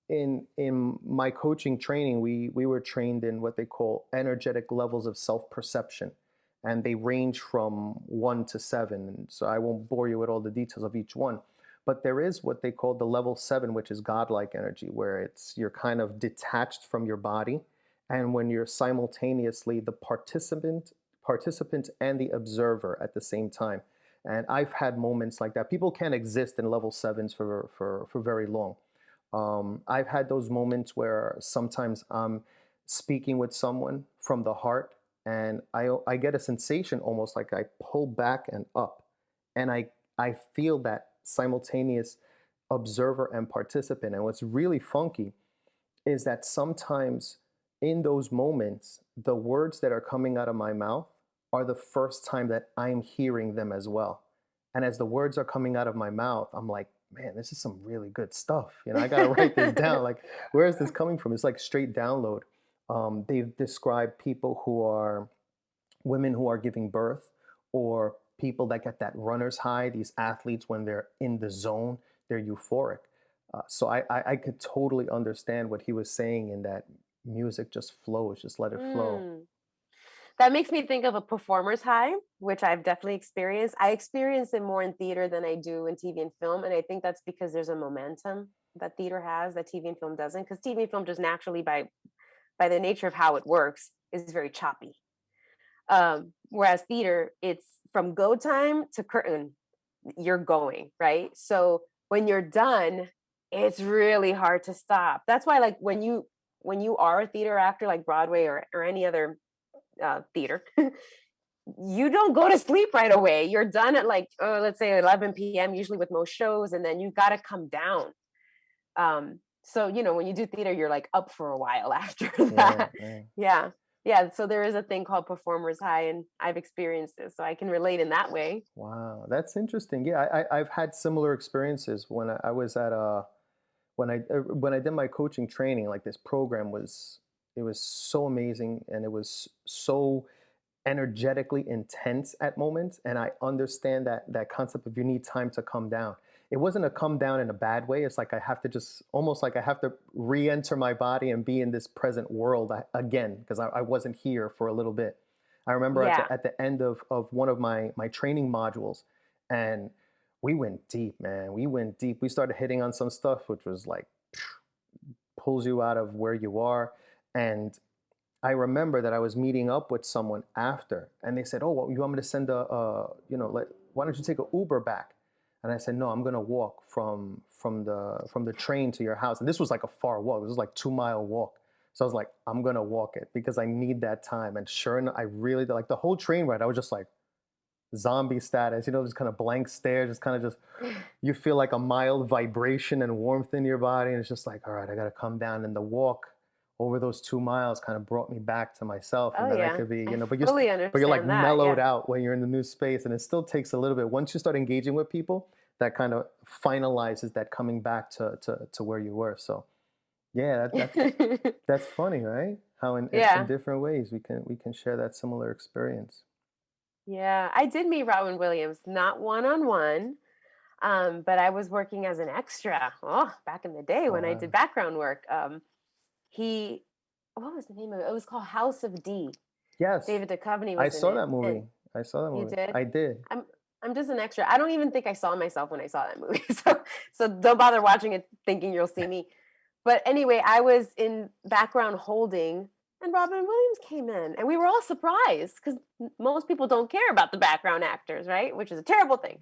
Mhm. in my coaching training, we were trained in what they call energetic levels of self perception, and they range from 1 to 7. And so I won't bore you with all the details of each one, but there is what they call the level 7, which is godlike energy, where you're kind of detached from your body, and when you're simultaneously the participant and the observer at the same time. And I've had moments like that. People can't exist in level 7s for very long. I've had those moments where sometimes I'm speaking with someone from the heart, and I get a sensation almost like I pull back and up, and I feel that simultaneous observer and participant. And what's really funky is that sometimes in those moments, the words that are coming out of my mouth are the first time that I'm hearing them as well. And as the words are coming out of my mouth, I'm like, man, this is some really good stuff. I got to write this down. Like, where is this coming from? It's like straight download. They've described people who are women who are giving birth, or people that get that runner's high, these athletes, when they're in the zone, they're euphoric. So I could totally understand what he was saying in that music just flows, just let it flow. Mm. That makes me think of a performer's high, which I've definitely experienced. I experience it more in theater than I do in TV and film, and I think that's because there's a momentum that theater has that TV and film doesn't. Because TV and film just naturally, by the nature of how it works, is very choppy. Whereas theater, it's from go time to curtain, you're going, right? So when you're done, it's really hard to stop. That's why, like when you are a theater actor, like Broadway or any other theater, you don't go to sleep right away. You're done at like, let's say 11 p.m. usually with most shows, and then you got to come down. So when you do theater, you're like up for a while after Yeah, that. yeah. Yeah, yeah. So there is a thing called performers high, and I've experienced this, so I can relate in that way. Wow, that's interesting. Yeah, I've had similar experiences when I was at when I did my coaching training. Like, this program was, it was so amazing, and it was so energetically intense at moments. And I understand that concept of you need time to come down. It wasn't a come down in a bad way. It's like I have to just, almost like I have to re-enter my body and be in this present world again, because I wasn't here for a little bit. I remember at Yeah. the end of one of my training modules, and we went deep, man. We went deep. We started hitting on some stuff which was like pulls you out of where you are. And I remember that I was meeting up with someone after, and they said, "Oh, well, you want me to send like, why don't you take an Uber back?" And I said, "No, I'm gonna walk from the train to your house." And this was like a far walk. It was like 2 mile walk. So I was like, I'm gonna walk it because I need that time. And sure enough, I really like the whole train ride. I was just like zombie status, just kind of blank stare, just kind of just you feel like a mild vibration and warmth in your body, and it's just like, all right, I got to come down. And the walk over those 2 miles kind of brought me back to myself, and Oh then I yeah, could be, I but fully you're like understand that. mellowed Yeah. out when you're in the new space, and it still takes a little bit. Once you start engaging with people, that kind of finalizes that coming back to where you were. So yeah, that's funny, right? How in Yeah. different ways we can share that similar experience. Yeah. I did meet Robin Williams, not one on one, but I was working as an extra. Oh, back in the day when I did Wow. background work. He, what was the name of it? It was called House of D. Yes, David Duchovny I was in saw it, that and movie. I saw that you movie. did. I did. I'm I'm just an extra. I don't even think I saw myself when I saw that movie. So don't bother watching it thinking you'll see me. But anyway, I was in background holding and Robin Williams came in and we were all surprised because most people don't care about the background actors, right? Which is a terrible thing.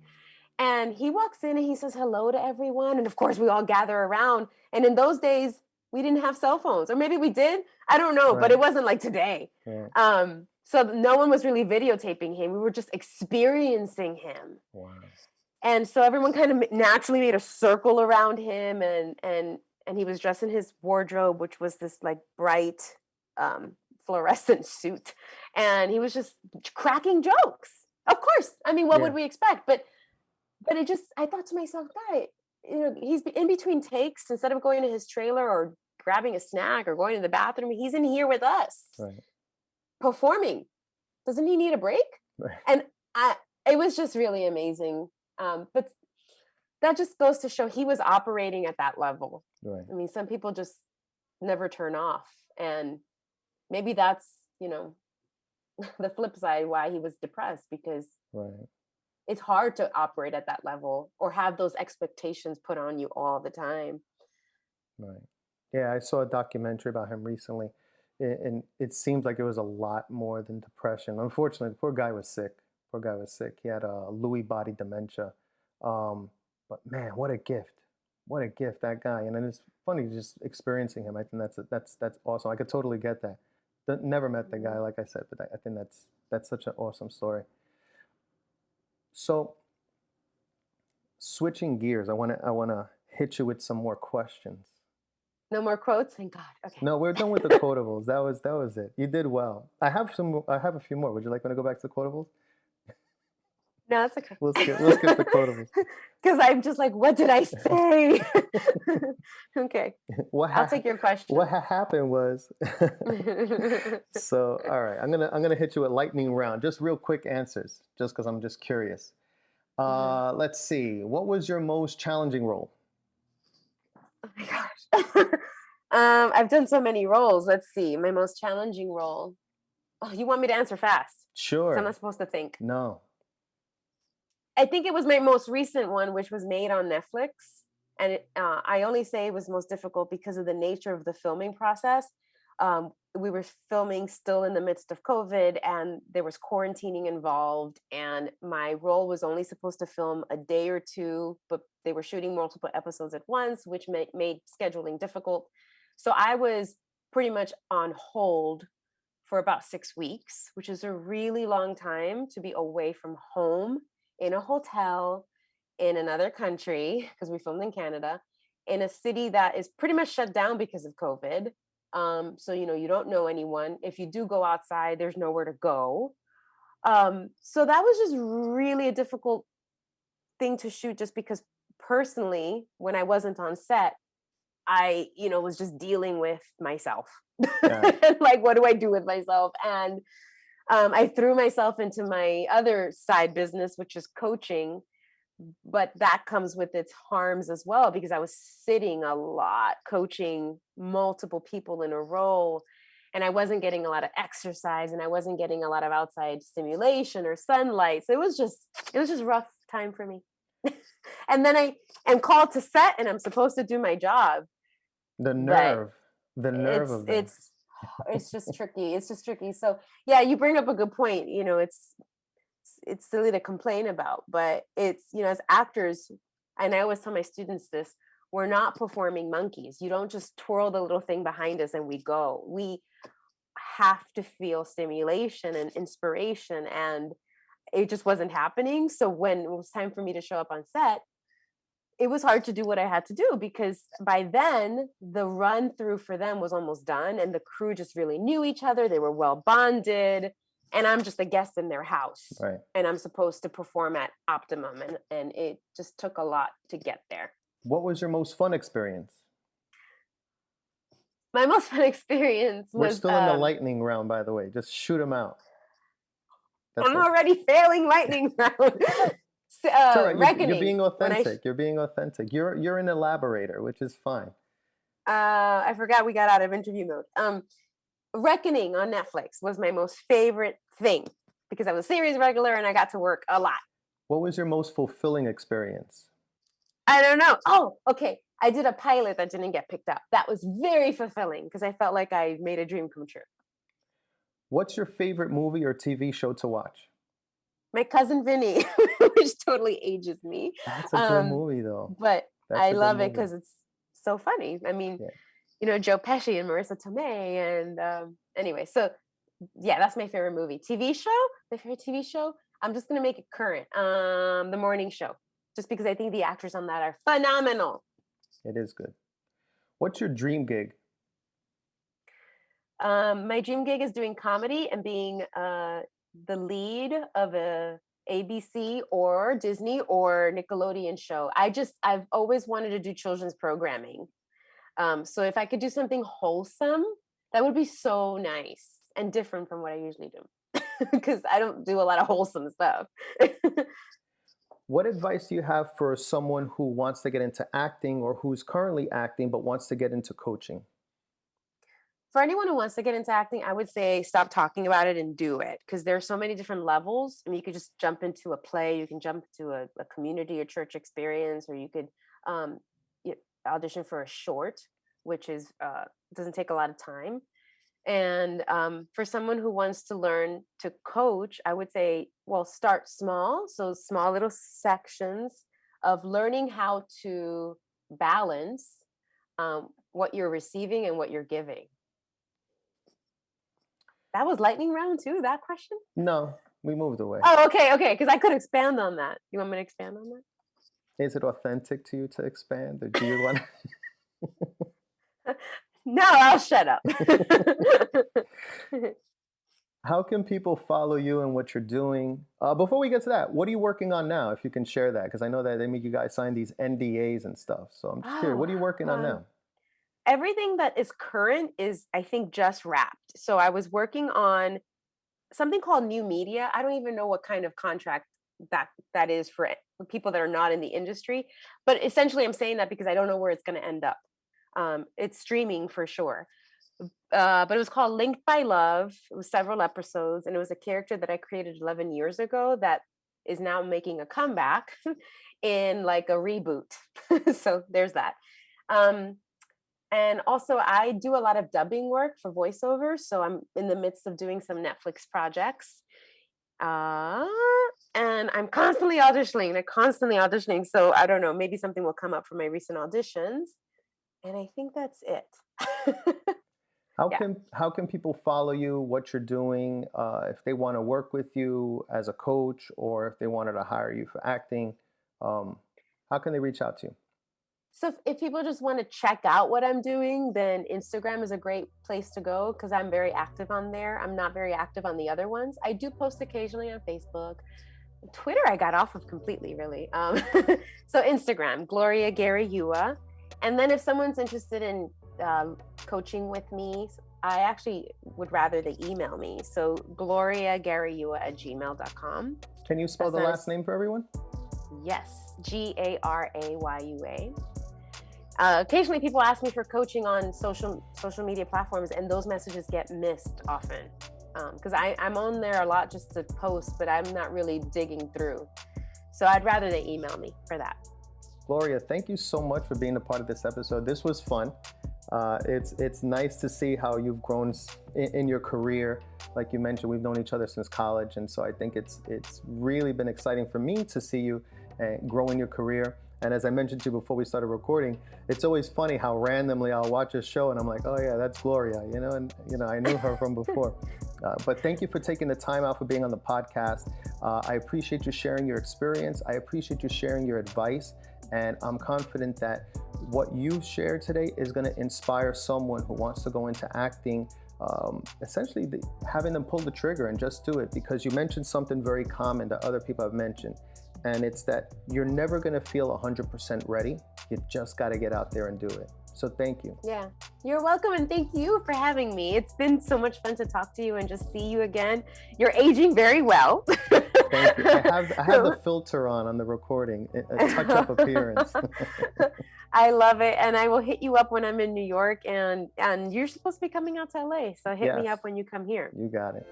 And he walks in and he says hello to everyone. And of course, we all gather around. And in those days, we didn't have cell phones, or maybe we did. I don't know, but Right. it wasn't like today. Right. So no one was really videotaping him. We were just experiencing him. Wow. And so everyone kind of naturally made a circle around him, and he was dressed in his wardrobe, which was this like bright fluorescent suit, and he was just cracking jokes. Of course, I mean, what Yeah. would we expect? But it just, I thought to myself, God, he's in between takes. Instead of going to his trailer or grabbing a snack or going to the bathroom, he's in here with us Right. performing. Doesn't he need a break? Right. And it was just really amazing. But that just goes to show he was operating at that level. Right. I mean, some people just never turn off, and maybe that's the flip side why he was depressed, because Right. it's hard to operate at that level or have those expectations put on you all the time. Right. Yeah, I saw a documentary about him recently, and it seems like it was a lot more than depression. Unfortunately, the poor guy was sick. Poor guy was sick. He had a Lewy body dementia. But man, what a gift! What a gift that guy. And then it's funny just experiencing him. I think that's awesome. I could totally get that. Never met the guy, Mhm. like I said, but I think that's such an awesome story. So switching gears, I wanna hit you with some more questions. No more quotes, thank God. Okay. No, we're done with the quotables. That was it. You did well. I have a few more. Would you like me to go back to the quotables? No, that's okay. We'll skip the quotables. Because I'm just like, what did I say? Okay, What I'll ha- take your what question. happened was so all right, I'm gonna hit you with lightning round, just real quick answers, just because I'm just curious. Mhm. Let's see. What was your most challenging role? Oh my gosh. I've done so many roles. Let's see. My most challenging role. Oh, you want me to answer fast? Because I'm not Sure. supposed to think. No. I think it was my most recent one, which was made on Netflix. And I only say it was most difficult because of the nature of the filming process. We were filming still in the midst of COVID, and there was quarantining involved. And my role was only supposed to film a day or two, but they were shooting multiple episodes at once, which made scheduling difficult. So I was pretty much on hold for about 6 weeks, which is a really long time to be away from home in a hotel in another country, because we filmed in Canada, in a city that is pretty much shut down because of COVID. So you don't know anyone. If you do go outside, there's nowhere to go. So that was just really a difficult thing to shoot, just because personally, when I wasn't on set, I, was just dealing with myself. Got it. Like, what do I do with myself? And I threw myself into my other side business, which is coaching, but that comes with its harms as well, because I was sitting a lot, coaching multiple people in a row, and I wasn't getting a lot of exercise, and I wasn't getting a lot of outside stimulation or sunlight. So it was just rough time for me. And then I am called to set, and I'm supposed to do my job, The but nerve. The nerve it's of that. it's it's just tricky. It's just tricky. So yeah, you bring up a good point. It's silly to complain about, but it's, as actors, and I always tell my students this, we're not performing monkeys. You don't just twirl the little thing behind us and we go. We have to feel stimulation and inspiration, and it just wasn't happening. So when it was time for me to show up on set, it was hard to do what I had to do, because by then the run through for them was almost done and the crew just really knew each other. They were well bonded, and I'm just a guest in their house. Right. And I'm supposed to perform at optimum, and it just took a lot to get there. What was your most fun experience? My most fun experience was... We're still in the lightning round, by the way. Just shoot them out. I'm already failing lightning round. Right. Reckoning. You're being authentic. You're being authentic. You're an elaborator, which is fine. I forgot we got out of interview mode. Reckoning on Netflix was my most favorite thing, because I was a series regular and I got to work a lot. What was your most fulfilling experience? I don't know. Oh, okay. I did a pilot that didn't get picked up. That was very fulfilling because I felt like I made a dream come true. What's your favorite movie or TV show to watch? My Cousin Vinny, which totally ages me. That's a good movie, though. But That's I love it because it's so funny. I mean, Joe Pesci and Marissa Tomei. And anyway, so yeah, that's my favorite movie. TV show, my favorite TV show, I'm just going to make it current. The Morning Show, just because I think the actors on that are phenomenal. It is good. What's your dream gig? My dream gig is doing comedy and being the lead of a ABC or Disney or Nickelodeon show. I've always wanted to do children's programming. So if I could do something wholesome, that would be so nice and different from what I usually do, because I don't do a lot of wholesome stuff. What advice do you have for someone who wants to get into acting or who's currently acting but wants to get into coaching? For anyone who wants to get into acting, I would say stop talking about it and do it, because there are so many different levels. I mean, you could just jump into a play, you can jump to a community or church experience, or you could audition for a short, which is doesn't take a lot of time. And for someone who wants to learn to coach, I would say, well, start small. So small little sections of learning how to balance what you're receiving and what you're giving. That was lightning round too, that question? No, we moved away. Oh, okay, because I could expand on that. You want me to expand on that? Is it authentic to you to expand, or do you want No, I'll shut up. How can people follow you and what you're doing? Before we get to that, what are you working on now, if you can share that? Because I know that they make you guys sign these NDAs and stuff. So I'm just curious, what are you working on now? Everything that is current is, I think, just wrapped. So I was working on something called new media. I don't even know what kind of contract that is for people that are not in the industry. But essentially, I'm saying that because I don't know where it's going to end up. It's streaming for sure. But it was called Linked by Love. It was several episodes, and it was a character that I created 11 years ago that is now making a comeback in like a reboot. So there's that. And also I do a lot of dubbing work for voiceovers. So I'm in the midst of doing some Netflix projects. And I'm constantly auditioning. So I don't know, maybe something will come up for my recent auditions. And I think that's it. How can people follow you, what you're doing, if they want to work with you as a coach, or if they wanted to hire you for acting? How can they reach out to you? So if people just want to check out what I'm doing, then Instagram is a great place to go, because I'm very active on there. I'm not very active on the other ones. I do post occasionally on Facebook. Twitter I got off of completely, really. So Instagram, Gloria Garayua. And then if someone's interested in coaching with me, I actually would rather they email me. So gloriagarayua@gmail.com. Can you spell the last name for everyone? Yes, Garayua. Occasionally people ask me for coaching on social media platforms, and those messages get missed often, because I'm on there a lot just to post, but I'm not really digging through. So I'd rather they email me for that. Gloria, thank you so much for being a part of this episode. This was fun. It's nice to see how you've grown in your career. Like you mentioned, we've known each other since college, and so I think it's really been exciting for me to see you grow in your career. And as I mentioned to you before we started recording, it's always funny how randomly I'll watch a show and I'm like, oh yeah, that's Gloria, and I knew her from before. But thank you for taking the time out for being on the podcast. I appreciate you sharing your experience. I appreciate you sharing your advice. And I'm confident that what you've shared today is going to inspire someone who wants to go into acting, essentially having them pull the trigger and just do it, because you mentioned something very common that other people have mentioned. And it's that you're never going to feel 100% ready. You just got to get out there and do it. So thank you. Yeah, you're welcome. And thank you for having me. It's been so much fun to talk to you and just see you again. You're aging very well. Thank you. I have the filter on the recording, a touch-up appearance. I love it. And I will hit you up when I'm in New York, and you're supposed to be coming out to LA. So hit me up when you come here. You got it.